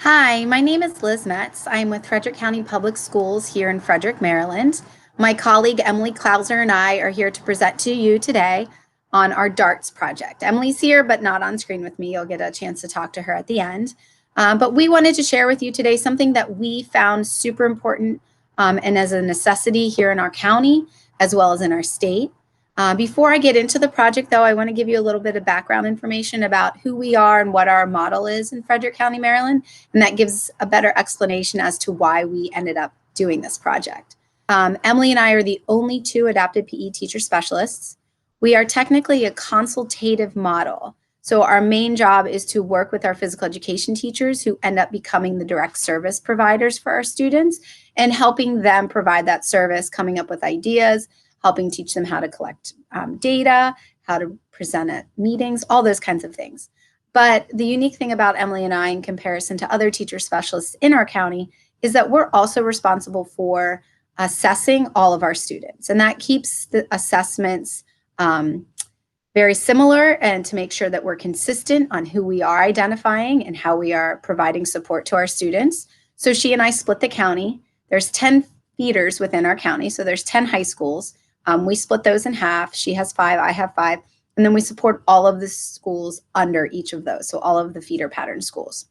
Hi, my name is Liz Metz. I am with Frederick County Public Schools here in Frederick, Maryland. My colleague Emily Klauser and I are here to present to you today on our DARTS project. Emily's here, but not on screen with me. You'll get a chance to talk to her at the end. But we wanted to share with you today something that we found super important and as a necessity here in our county, as well as in our state. Before I get into the project, though, I want to give you a little bit of background information about who we are and what our model is in Frederick County, Maryland, and that gives a better explanation as to why we ended up doing this project. Emily and I are the only two adapted PE teacher specialists. We are technically a consultative model. So our main job is to work with our physical education teachers who end up becoming the direct service providers for our students and helping them provide that service, coming up with ideas, helping teach them how to collect data, how to present at meetings, all those kinds of things. But the unique thing about Emily and I in comparison to other teacher specialists in our county is that we're also responsible for assessing all of our students. And that keeps the assessments very similar and to make sure that we're consistent on who we are identifying and how we are providing support to our students. So she and I split the county. There's 10 feeders within our county. So there's 10 high schools. We split those in half. She has 5, I have 5. And then we support all of the schools under each of those. So all of the feeder pattern schools.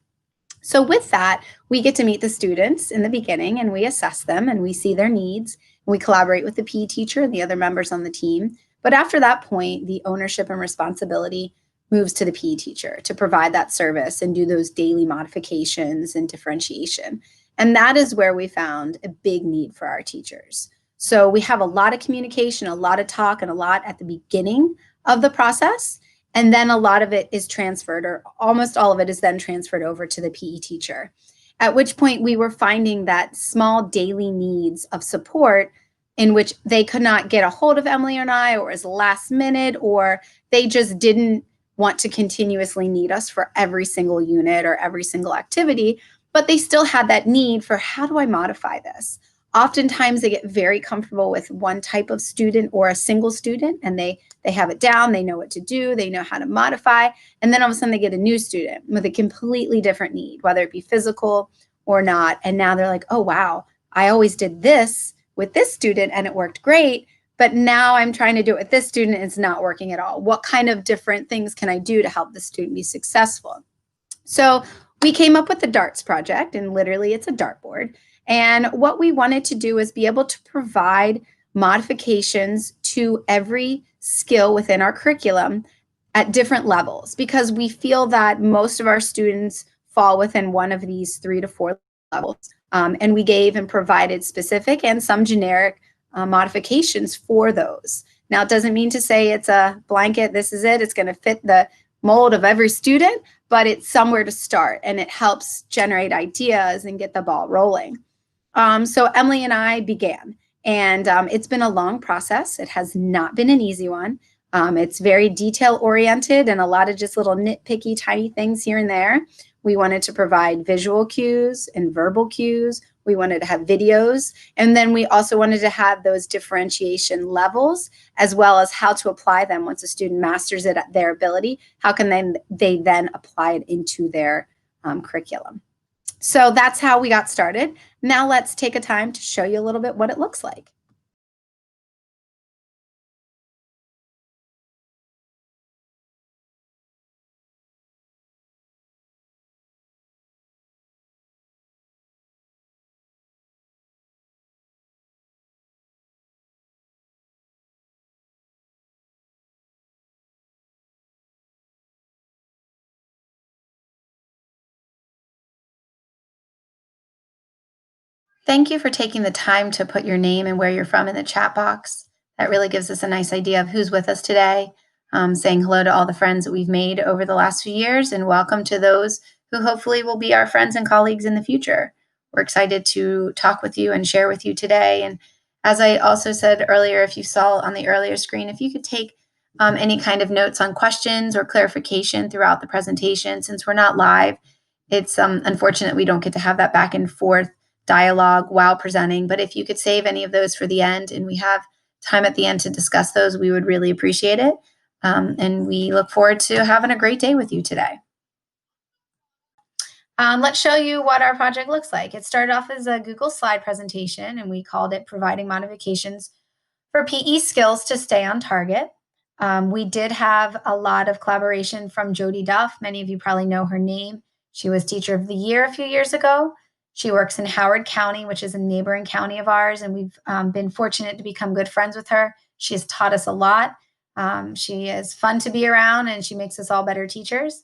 So with that, we get to meet the students in the beginning and we assess them and we see their needs. And we collaborate with the PE teacher and the other members on the team. But after that point, the ownership and responsibility moves to the PE teacher to provide that service and do those daily modifications and differentiation. And that is where we found a big need for our teachers. So we have a lot of communication, a lot of talk, and a lot at the beginning of the process. And then a lot of it is transferred, or almost all of it is then transferred over to the PE teacher. At which point we were finding that small daily needs of support in which they could not get a hold of Emily and I, or as last minute, or they just didn't want to continuously need us for every single unit or every single activity, but they still had that need for how do I modify this? Oftentimes they get very comfortable with one type of student or a single student and they have it down, they know what to do, they know how to modify, and then all of a sudden they get a new student with a completely different need, whether it be physical or not, and now they're like, oh wow, I always did this with this student and it worked great, but now I'm trying to do it with this student and it's not working at all. What kind of different things can I do to help the student be successful? So we came up with the DARTS project, and literally it's a dartboard. And what we wanted to do is be able to provide modifications to every skill within our curriculum at different levels, because we feel that most of our students fall within one of these 3 to 4 levels. And we gave and provided specific and some generic modifications for those. Now, it doesn't mean to say it's a blanket, this is it, it's going to fit the mold of every student, but it's somewhere to start and it helps generate ideas and get the ball rolling. So Emily and I began, and it's been a long process. It has not been an easy one. It's very detail oriented and a lot of just little nitpicky tiny things here and there. We wanted to provide visual cues and verbal cues. We wanted to have videos. And then we also wanted to have those differentiation levels, as well as how to apply them once a student masters it at their ability. How can they then apply it into their curriculum? So that's how we got started. Now let's take a time to show you a little bit what it looks like. Thank you for taking the time to put your name and where you're from in the chat box. That really gives us a nice idea of who's with us today. Saying hello to all the friends that we've made over the last few years, and welcome to those who hopefully will be our friends and colleagues in the future. We're excited to talk with you and share with you today. And as I also said earlier, if you saw on the earlier screen, if you could take any kind of notes on questions or clarification throughout the presentation, since we're not live, it's unfortunate we don't get to have that back and forth dialogue while presenting, but if you could save any of those for the end and we have time at the end to discuss those, we would really appreciate it. And we look forward to having a great day with you today. Let's show you what our project looks like. It started off as a Google slide presentation, and we called it Providing Modifications for PE Skills to Stay on Target. We did have a lot of collaboration from Jody Duff. Many of you probably know her name. She was Teacher of the Year a few years ago. She works in Howard County, which is a neighboring county of ours, and we've been fortunate to become good friends with her. She has taught us a lot. She is fun to be around, and she makes us all better teachers.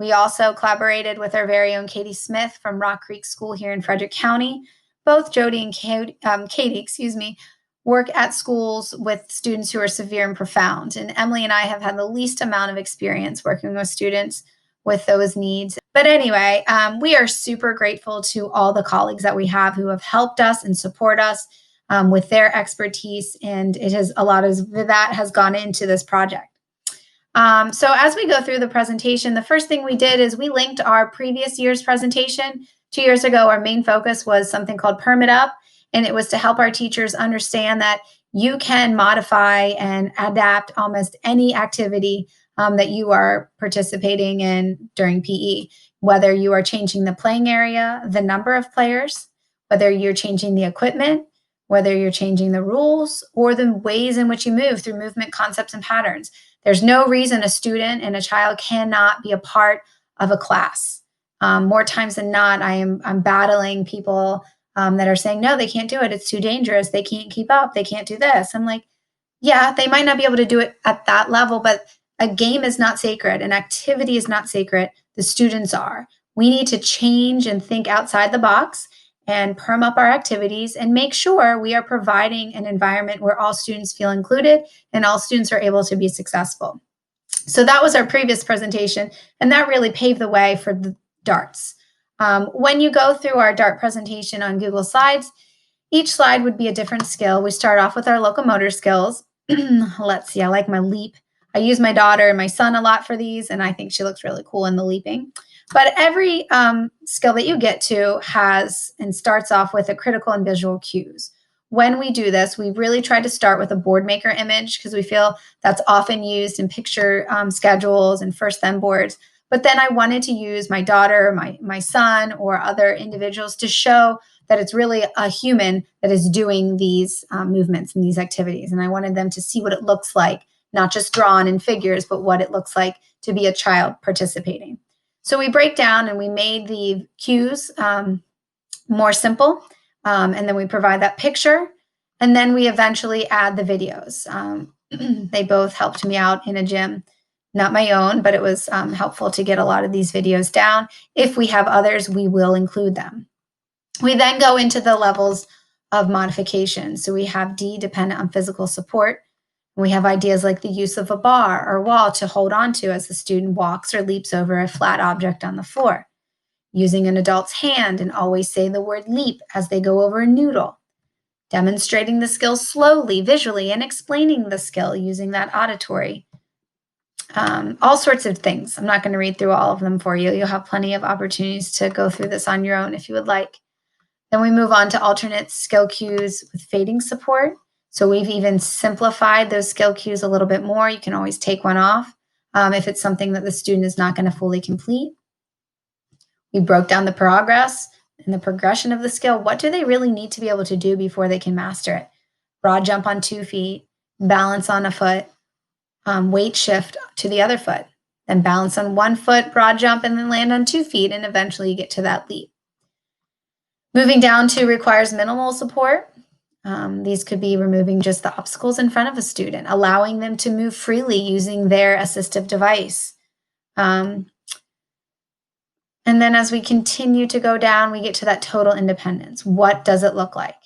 We also collaborated with our very own Katie Smith from Rock Creek School here in Frederick County. Both Jody and Katie, work at schools with students who are severe and profound. And Emily and I have had the least amount of experience working with students with those needs. But anyway, we are super grateful to all the colleagues that we have who have helped us and support us with their expertise. And a lot of that has gone into this project. So as we go through the presentation, the first thing we did is we linked our previous year's presentation. 2 years ago, our main focus was something called Permit Up, and it was to help our teachers understand that you can modify and adapt almost any activity that you are participating in during PE, whether you are changing the playing area, the number of players, whether you're changing the equipment, whether you're changing the rules, or the ways in which you move through movement concepts and patterns. There's no reason a student and a child cannot be a part of a class. More times than not, I'm battling people that are saying, no, they can't do it. It's too dangerous. They can't keep up. They can't do this. I'm like, yeah, they might not be able to do it at that level, but a game is not sacred. An activity is not sacred. The students are. We need to change and think outside the box and perm up our activities and make sure we are providing an environment where all students feel included and all students are able to be successful. So that was our previous presentation, and that really paved the way for the darts. When you go through our DART presentation on Google Slides, each slide would be a different skill. We start off with our locomotor skills. Let's see, I like my leap. I use my daughter and my son a lot for these, and I think she looks really cool in the leaping. But every skill that you get to has and starts off with a critical and visual cues. When we do this, we really try to start with a board maker image because we feel that's often used in picture schedules and first then boards. But then I wanted to use my daughter, my son, or other individuals to show that it's really a human that is doing these movements and these activities. And I wanted them to see what it looks like, not just drawn in figures, but what it looks like to be a child participating. So we break down and we made the cues more simple, and then we provide that picture, and then we eventually add the videos. They both helped me out in a gym, not my own, but it was helpful to get a lot of these videos down. If we have others, we will include them. We then go into the levels of modification. So we have D, dependent on physical support. We have ideas like the use of a bar or wall to hold on to as the student walks or leaps over a flat object on the floor. Using an adult's hand and always say the word leap as they go over a noodle. Demonstrating the skill slowly, visually, and explaining the skill using that auditory. All sorts of things. I'm not going to read through all of them for you. You'll have plenty of opportunities to go through this on your own if you would like. Then we move on to alternate skill cues with fading support. So we've even simplified those skill cues a little bit more. You can always take one off if it's something that the student is not going to fully complete. We broke down the progress and the progression of the skill. What do they really need to be able to do before they can master it? Broad jump on 2 feet, balance on a foot, weight shift to the other foot, then balance on 1 foot, broad jump, and then land on 2 feet, and eventually you get to that leap. Moving down to requires minimal support. These could be removing just the obstacles in front of a student, allowing them to move freely using their assistive device. And then as we continue to go down, we get to that total independence. What does it look like?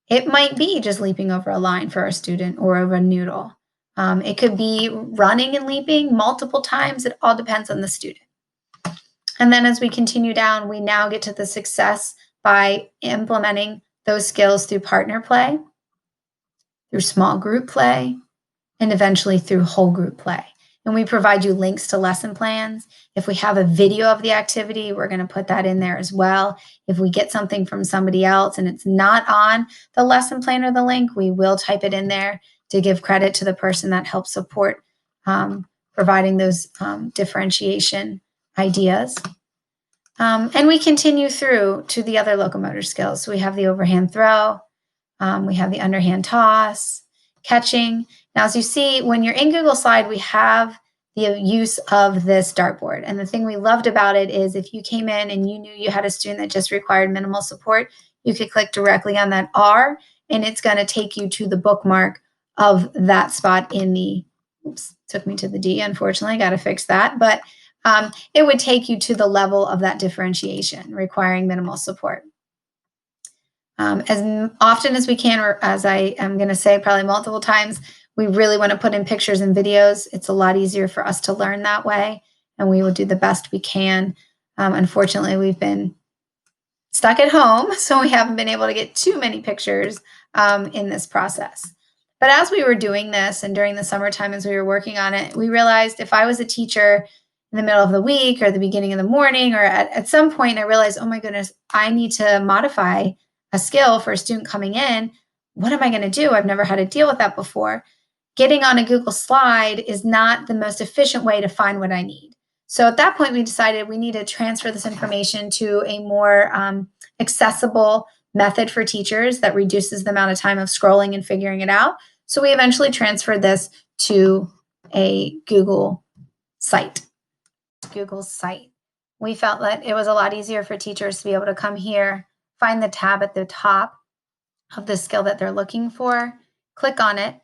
It might be just leaping over a line for our student or over a noodle. It could be running and leaping multiple times. It all depends on the student. And then as we continue down, we now get to the success by implementing those skills through partner play, through small group play, and eventually through whole group play. And we provide you links to lesson plans. If we have a video of the activity, we're going to put that in there as well. If we get something from somebody else and it's not on the lesson plan or the link, we will type it in there to give credit to the person that helps support providing those differentiation ideas. And we continue through to the other locomotor skills. So we have the overhand throw, we have the underhand toss, catching. Now, as you see, when you're in Google Slide, we have the use of this dartboard. And the thing we loved about it is if you came in and you knew you had a student that just required minimal support, you could click directly on that R, and it's going to take you to the bookmark of that spot in the, oops, took me to the D, unfortunately, got to fix that. But it would take you to the level of that differentiation requiring minimal support. As often as we can, or as I am going to say probably multiple times, we really want to put in pictures and videos. It's a lot easier for us to learn that way, and we will do the best we can. Unfortunately, we've been stuck at home, so we haven't been able to get too many pictures in this process. But as we were doing this and during the summertime as we were working on it, we realized if I was a teacher in the middle of the week or the beginning of the morning or at some point, I realized, oh my goodness, I need to modify a skill for a student coming in. What am I going to do? I've never had to deal with that before. Getting on a Google Slide is not the most efficient way to find what I need. So at that point, we decided we need to transfer this information to a more accessible method for teachers that reduces the amount of time of scrolling and figuring it out. So we eventually transferred this to a Google site. We felt that it was a lot easier for teachers to be able to come here, find the tab at the top of the skill that they're looking for, click on it,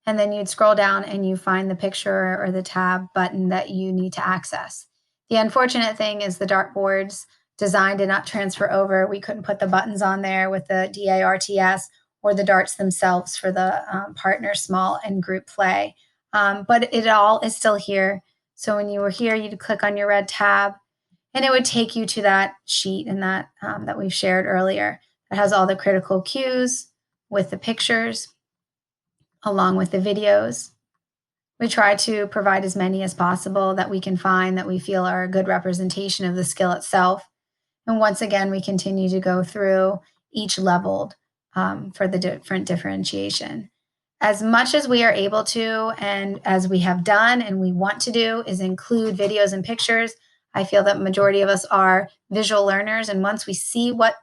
and then you'd scroll down and you find the picture or the tab button that you need to access. The unfortunate thing is the dartboard's designed to not transfer over. We couldn't put the buttons on there with the DARTS or the darts themselves for the partner, small, and group play. But it all is still here. So when you were here, you'd click on your red tab, and it would take you to that sheet and that we've shared earlier. It has all the critical cues with the pictures, along with the videos. We try to provide as many as possible that we can find that we feel are a good representation of the skill itself. And once again, we continue to go through each leveled for the different differentiation. As much as we are able to, and as we have done and we want to do, is include videos and pictures. I feel that majority of us are visual learners, and once we see what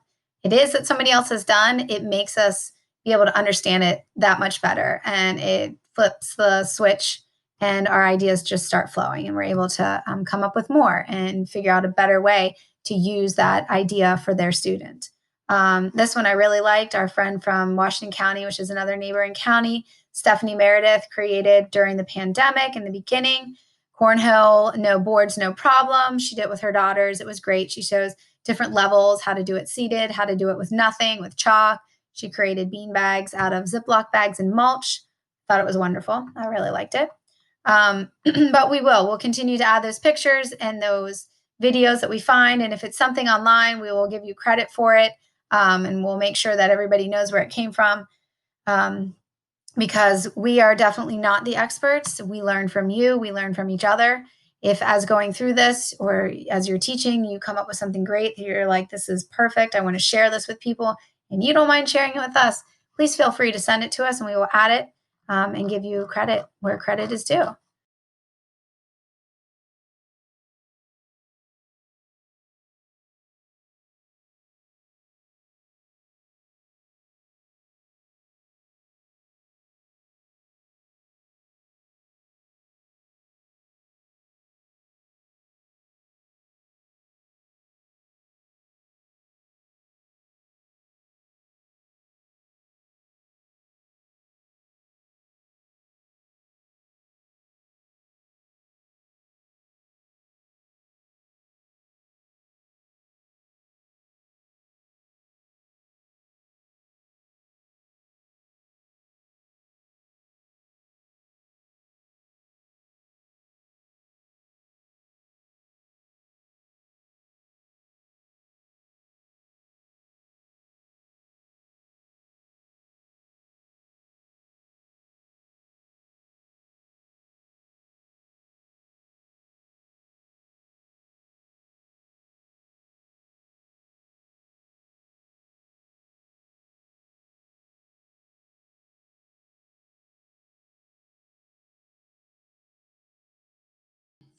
it is that somebody else has done, it makes us be able to understand it that much better, and it flips the switch, and our ideas just start flowing, and we're able to come up with more and figure out a better way to use that idea for their student. This one I really liked. Our friend from Washington County, which is another neighboring county, Stephanie Meredith, created during the pandemic in the beginning. Cornhole, no boards, no problem. She did it with her daughters. It was great. She shows different levels, how to do it seated, how to do it with nothing, with chalk. She created bean bags out of Ziploc bags and mulch. Thought it was wonderful. I really liked it. But we'll continue to add those pictures and those videos that we find. And if it's something online, we will give you credit for it. And we'll make sure that everybody knows where it came from. Because we are definitely not the experts. We learn from you. We learn from each other. If as going through this or as you're teaching, you come up with something great, you're like, this is perfect, I want to share this with people, and you don't mind sharing it with us, please feel free to send it to us and we will add it and give you credit where credit is due.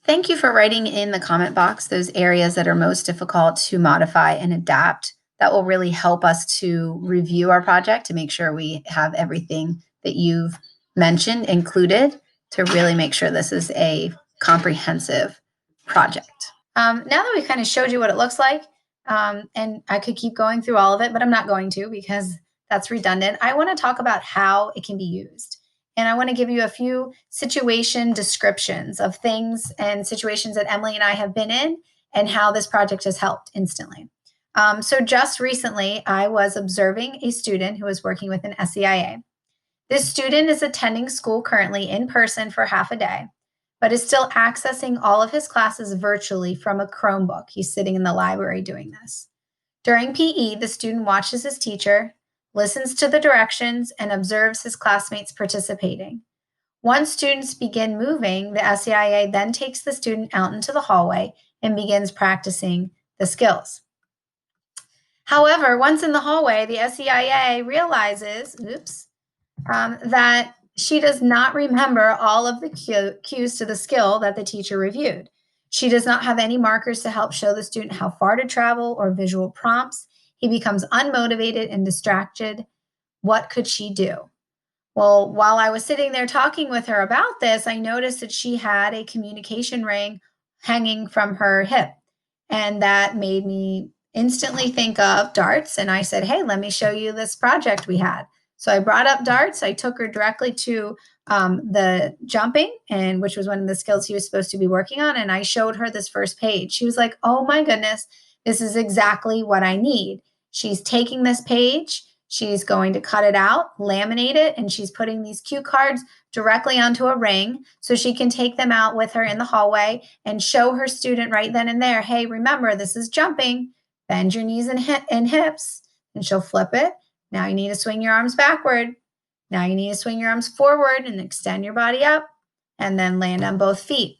Thank you for writing in the comment box those areas that are most difficult to modify and adapt. That will really help us to review our project to make sure we have everything that you've mentioned included to really make sure this is a comprehensive project. Now that we've kind of showed you what it looks like, and I could keep going through all of it, but I'm not going to because that's redundant. I want to talk about how it can be used. And I want to give you a few situation descriptions of things and situations that Emily and I have been in and how this project has helped instantly. So just recently, I was observing a student who was working with an SEIA. This student is attending school currently in person for half a day, but is still accessing all of his classes virtually from a Chromebook. He's sitting in the library doing this. During PE, the student watches his teacher, listens to the directions, and observes his classmates participating. Once students begin moving, the SEIA then takes the student out into the hallway and begins practicing the skills. However, once in the hallway, the SEIA realizes, that she does not remember all of the cues to the skill that the teacher reviewed. She does not have any markers to help show the student how far to travel or visual prompts. He becomes unmotivated and distracted. What could she do? Well, while I was sitting there talking with her about this, I noticed that she had a communication ring hanging from her hip. And that made me instantly think of darts. And I said, hey, let me show you this project we had. So I brought up darts. I took her directly to the jumping, and which was one of the skills he was supposed to be working on. And I showed her this first page. She was like, oh my goodness, this is exactly what I need. She's taking this page. She's going to cut it out, laminate it, and she's putting these cue cards directly onto a ring so she can take them out with her in the hallway and show her student right then and there, hey, remember, this is jumping. Bend your knees and hips, and she'll flip it. Now you need to swing your arms backward. Now you need to swing your arms forward and extend your body up, and then land on both feet.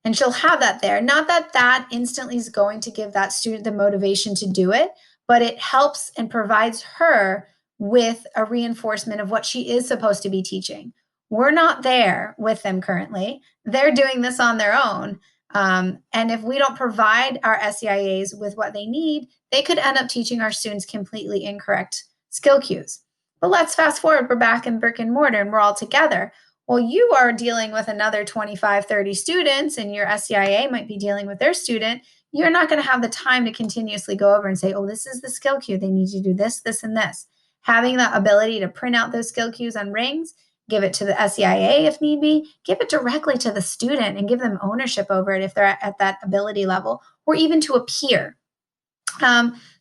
And she'll have that there. Not that that instantly is going to give that student the motivation to do it, but it helps and provides her with a reinforcement of what she is supposed to be teaching. We're not there with them currently. They're doing this on their own. And if we don't provide our SEIAs with what they need, they could end up teaching our students completely incorrect skill cues. But let's fast forward. We're back in brick and mortar and we're all together. Well, you are dealing with another 25, 30 students, and your SEIA might be dealing with their student. You're not going to have the time to continuously go over and say, oh, this is the skill cue. They need to do this, this, and this. Having the ability to print out those skill cues on rings, give it to the SEIA if need be, give it directly to the student and give them ownership over it if they're at that ability level, or even to a peer.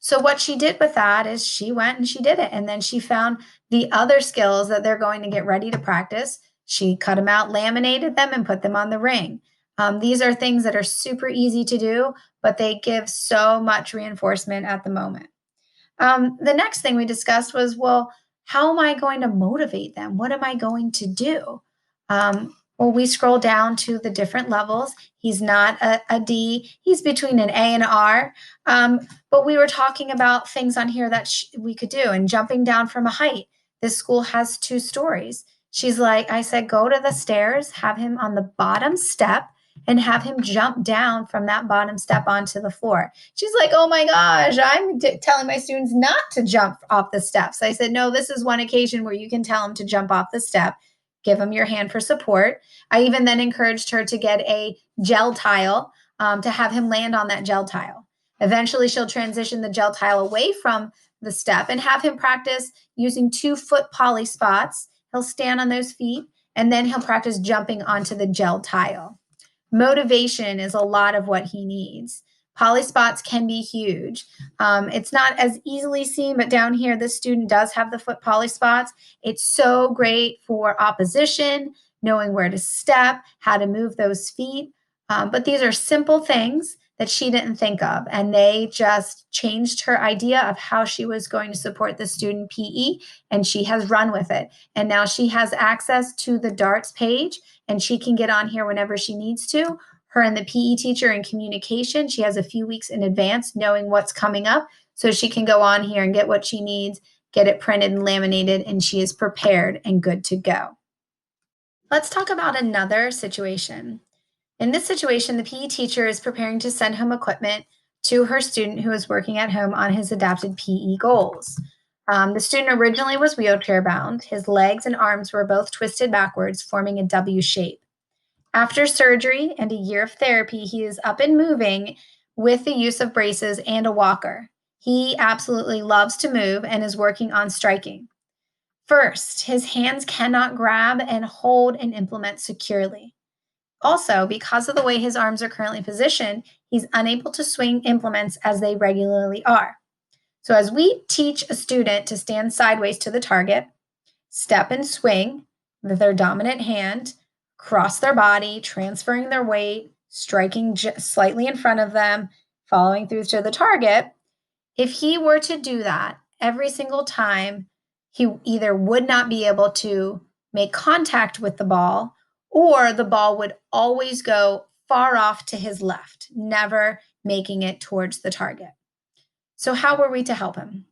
So what she did with that is she went and she did it. And then she found the other skills that they're going to get ready to practice. She cut them out, laminated them, and put them on the ring. These are things that are super easy to do, but they give so much reinforcement at the moment. The next thing we discussed was, well, how am I going to motivate them? What am I going to do? Well, we scroll down to the different levels. He's not a D. He's between an A and an R. But we were talking about things on here that we could do, and jumping down from a height. This school has 2 stories. She's like, I said, go to the stairs, have him on the bottom step, and have him jump down from that bottom step onto the floor. She's like, oh my gosh, I'm telling my students not to jump off the steps. I said, no, this is one occasion where you can tell them to jump off the step. Give them your hand for support. I even then encouraged her to get a gel tile to have him land on that gel tile. Eventually, she'll transition the gel tile away from the step and have him practice using 2-foot poly spots. He'll stand on those feet, and then he'll practice jumping onto the gel tile. Motivation is a lot of what he needs. Poly spots can be huge. It's not as easily seen, but down here, this student does have the foot poly spots. It's so great for opposition, knowing where to step, how to move those feet. But these are simple things that she didn't think of, and they just changed her idea of how she was going to support the student PE, and she has run with it. And now she has access to the darts page, and she can get on here whenever she needs to. Her and the PE teacher in communication, she has a few weeks in advance knowing what's coming up, so she can go on here and get what she needs, get it printed and laminated, and she is prepared and good to go. Let's talk about another situation. In this situation, the PE teacher is preparing to send home equipment to her student who is working at home on his adapted PE goals. The student originally was wheelchair bound. His legs and arms were both twisted backwards, forming a W shape. After surgery and a year of therapy, he is up and moving with the use of braces and a walker. He absolutely loves to move and is working on striking. First, his hands cannot grab and hold an implement securely. Also, because of the way his arms are currently positioned, he's unable to swing implements as they regularly are. So as we teach a student to stand sideways to the target, step and swing with their dominant hand, cross their body, transferring their weight, striking slightly in front of them, following through to the target, if he were to do that every single time, he either would not be able to make contact with the ball, or the ball would always go far off to his left, never making it towards the target. So how were we to help him?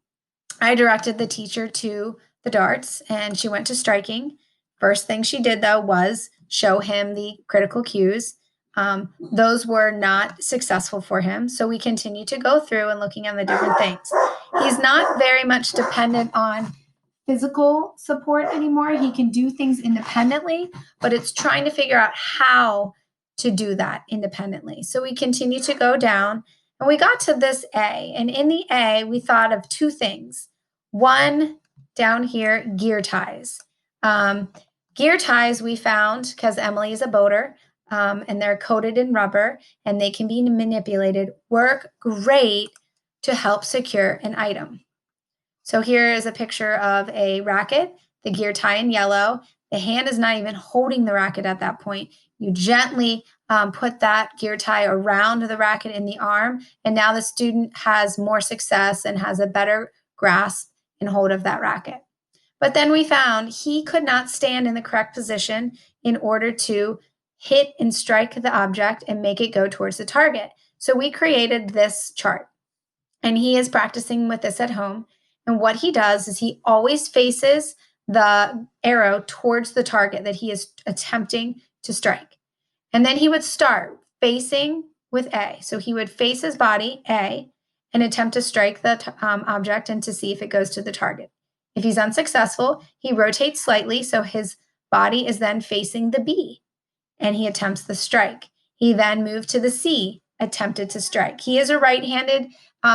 I directed the teacher to the darts, and she went to striking. First thing she did, though, was show him the critical cues. Those were not successful for him, so we continue to go through and looking at the different things. He's not very much dependent on physical support anymore. He can do things independently, but it's trying to figure out how to do that independently. So we continue to go down, and we got to this A. And in the A, we thought of two things. One, down here, gear ties. Gear ties we found because Emily is a boater, and they're coated in rubber, and they can be manipulated, work great to help secure an item. So here is a picture of a racket, the gear tie in yellow. The hand is not even holding the racket at that point. You gently put that gear tie around the racket in the arm, and now the student has more success and has a better grasp and hold of that racket. But then we found he could not stand in the correct position in order to hit and strike the object and make it go towards the target. So we created this chart, and he is practicing with this at home. And what he does is he always faces the arrow towards the target that he is attempting to strike. And then he would start facing with A. So he would face his body, A, and attempt to strike the object and to see if it goes to the target. If he's unsuccessful, he rotates slightly so his body is then facing the B, and he attempts the strike. He then moved to the C, attempted to strike. He is a right-handed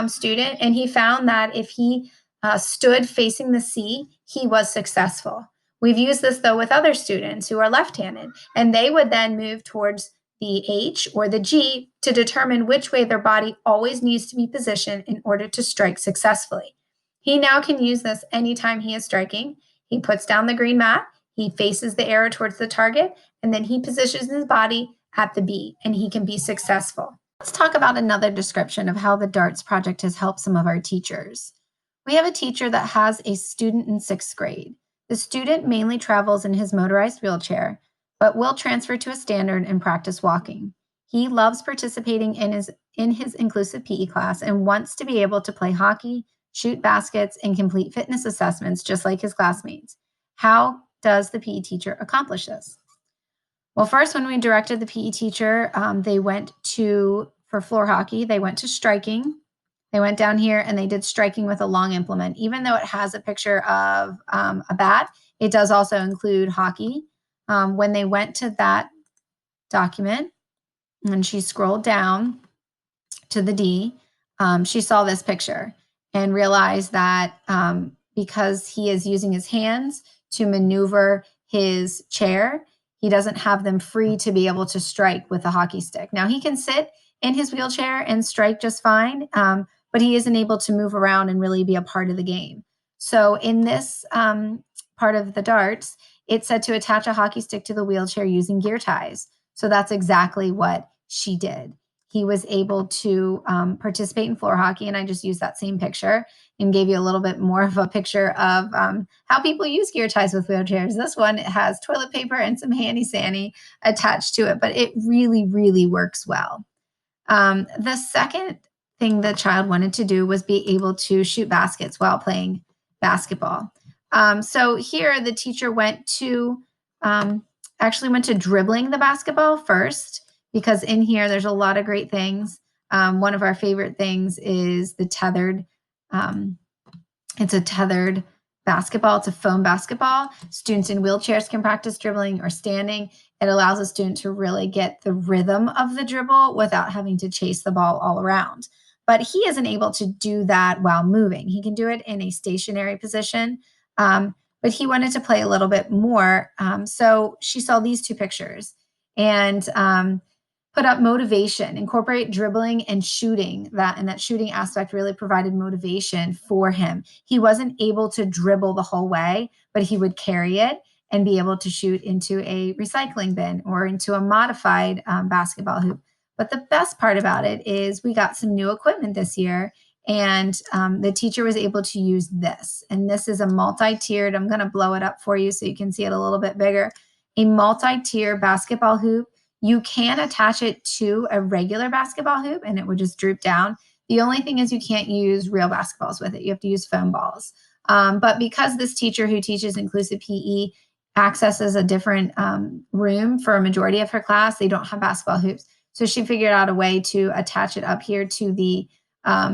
student, and he found that if he stood facing the C, he was successful. We've used this, though, with other students who are left-handed, and they would then move towards the H or the G to determine which way their body always needs to be positioned in order to strike successfully. He now can use this anytime he is striking. He puts down the green mat, he faces the arrow towards the target, and then he positions his body at the B, and he can be successful. Let's talk about another description of how the DARTS project has helped some of our teachers. We have a teacher that has a student in 6th grade. The student mainly travels in his motorized wheelchair, but will transfer to a standard and practice walking. He loves participating in his inclusive PE class and wants to be able to play hockey, shoot baskets, and complete fitness assessments just like his classmates. How does the PE teacher accomplish this? Well, first, when we directed the PE teacher, they went for floor hockey, they went to striking. They went down here and they did striking with a long implement. Even though it has a picture of a bat, it does also include hockey. When they went to that document, and she scrolled down to the D, she saw this picture and realized that because he is using his hands to maneuver his chair, he doesn't have them free to be able to strike with a hockey stick. Now, he can sit in his wheelchair and strike just fine, but he isn't able to move around and really be a part of the game. So in this part of the darts, it said to attach a hockey stick to the wheelchair using gear ties. So that's exactly what she did. He was able to participate in floor hockey, and I just used that same picture and gave you a little bit more of a picture of how people use gear ties with wheelchairs. This one has toilet paper and some handy-sandy attached to it, but it really, really works well. The second thing the child wanted to do was be able to shoot baskets while playing basketball. So here the teacher actually went to dribbling the basketball first, because in here there's a lot of great things. One of our favorite things is the tethered. It's a tethered basketball. It's a foam basketball. Students in wheelchairs can practice dribbling or standing. It allows a student to really get the rhythm of the dribble without having to chase the ball all around. But he isn't able to do that while moving. He can do it in a stationary position, but he wanted to play a little bit more. So she saw these two pictures and put up motivation, incorporate dribbling and shooting. That shooting aspect really provided motivation for him. He wasn't able to dribble the whole way, but he would carry it and be able to shoot into a recycling bin or into a modified basketball hoop. But the best part about it is we got some new equipment this year, and the teacher was able to use this. And this is a multi-tiered, I'm going to blow it up for you so you can see it a little bit bigger, a multi-tier basketball hoop. You can attach it to a regular basketball hoop and it would just droop down. The only thing is you can't use real basketballs with it. You have to use foam balls. But because this teacher who teaches inclusive PE accesses a different room for a majority of her class, they don't have basketball hoops. So she figured out a way to attach it up here to the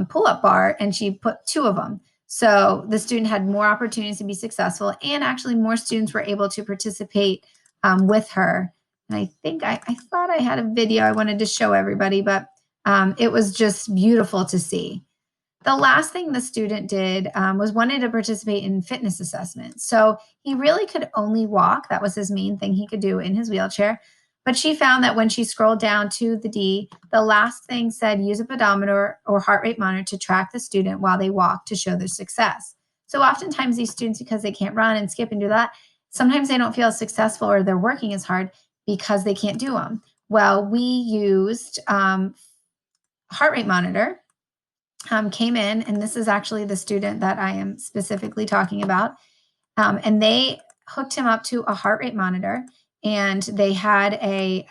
pull-up bar, and she put two of them. So the student had more opportunities to be successful, and actually more students were able to participate with her. And I think I thought I had a video I wanted to show everybody, but it was just beautiful to see. The last thing the student did was wanted to participate in fitness assessment. So he really could only walk. That was his main thing he could do in his wheelchair. But she found that when she scrolled down to the D, the last thing said use a pedometer or heart rate monitor to track the student while they walk to show their success. So oftentimes these students, because they can't run and skip and do that, sometimes they don't feel as successful or they're working as hard because they can't do them. Well, we used heart rate monitor, came in, and this is actually the student that I am specifically talking about. And they hooked him up to a heart rate monitor, and they had a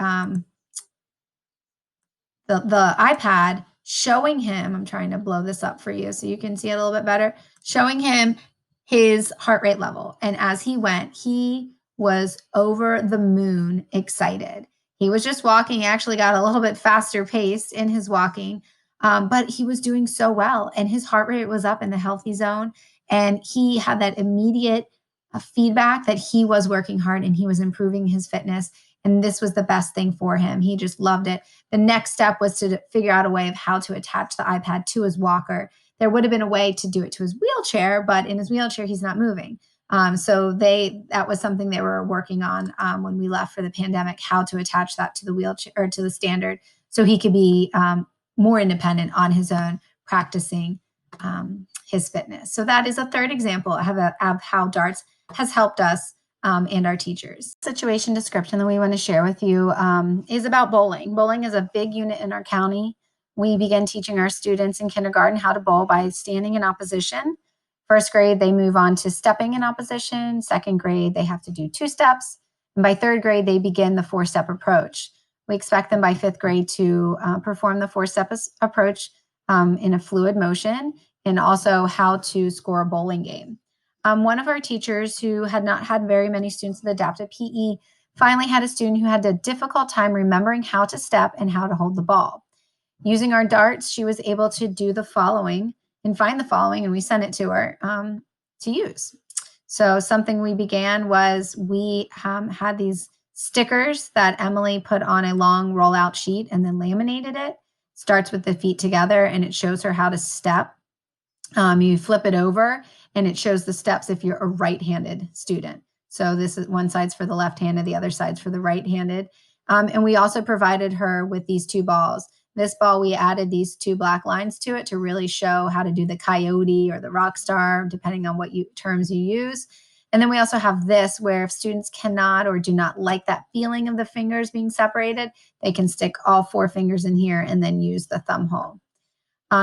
the iPad showing him, I'm trying to blow this up for you so you can see it a little bit better, showing him his heart rate level. And as he went, he was over the moon excited. He was just walking, actually got a little bit faster paced in his walking, but he was doing so well. And his heart rate was up in the healthy zone. And he had that immediate feedback that he was working hard and he was improving his fitness. And this was the best thing for him. He just loved it. The next step was to figure out a way of how to attach the iPad to his walker. There would have been a way to do it to his wheelchair, but in his wheelchair, he's not moving. So that was something they were working on when we left for the pandemic, how to attach that to the wheelchair or to the standard so he could be more independent on his own, practicing his fitness. So that is a third example of how DARTS has helped us and our teachers. Situation description that we want to share with you is about bowling. Bowling is a big unit in our county. We begin teaching our students in kindergarten how to bowl by standing in opposition. First grade, they move on to stepping in opposition. Second grade, they have to do 2 steps. And by third grade, they begin the 4-step approach. We expect them by 5th grade to perform the 4-step approach in a fluid motion, and also how to score a bowling game. One of our teachers who had not had very many students with adaptive PE finally had a student who had a difficult time remembering how to step and how to hold the ball. Using our darts, she was able to do the following and find the following, and we sent it to her to use. So something we began was we had these stickers that Emily put on a long rollout sheet and then laminated it. Starts with the feet together, and it shows her how to step. You flip it over, and it shows the steps if you're a right-handed student. So this is one side's for the left-handed, the other side's for the right-handed. And we also provided her with these 2 balls. This ball, we added these 2 black lines to it to really show how to do the coyote or the rock star, depending on what terms you use. And then we also have this, where if students cannot or do not like that feeling of the fingers being separated, they can stick all 4 fingers in here and then use the thumb hole.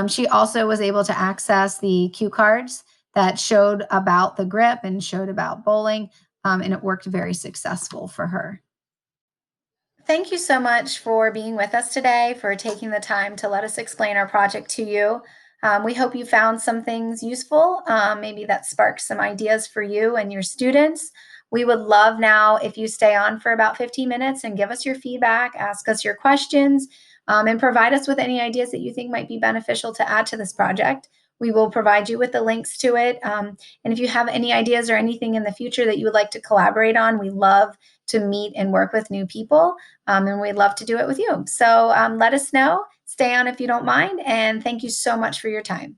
She also was able to access the cue cards that showed about the grip and showed about bowling, and it worked very successful for her. Thank you so much for being with us today, for taking the time to let us explain our project to you. We hope you found some things useful, maybe that sparked some ideas for you and your students. We would love now if you stay on for about 15 minutes and give us your feedback, ask us your questions, and provide us with any ideas that you think might be beneficial to add to this project. We will provide you with the links to it. And if you have any ideas or anything in the future that you would like to collaborate on, we love to meet and work with new people, and we'd love to do it with you. So let us know. Stay on if you don't mind, and thank you so much for your time.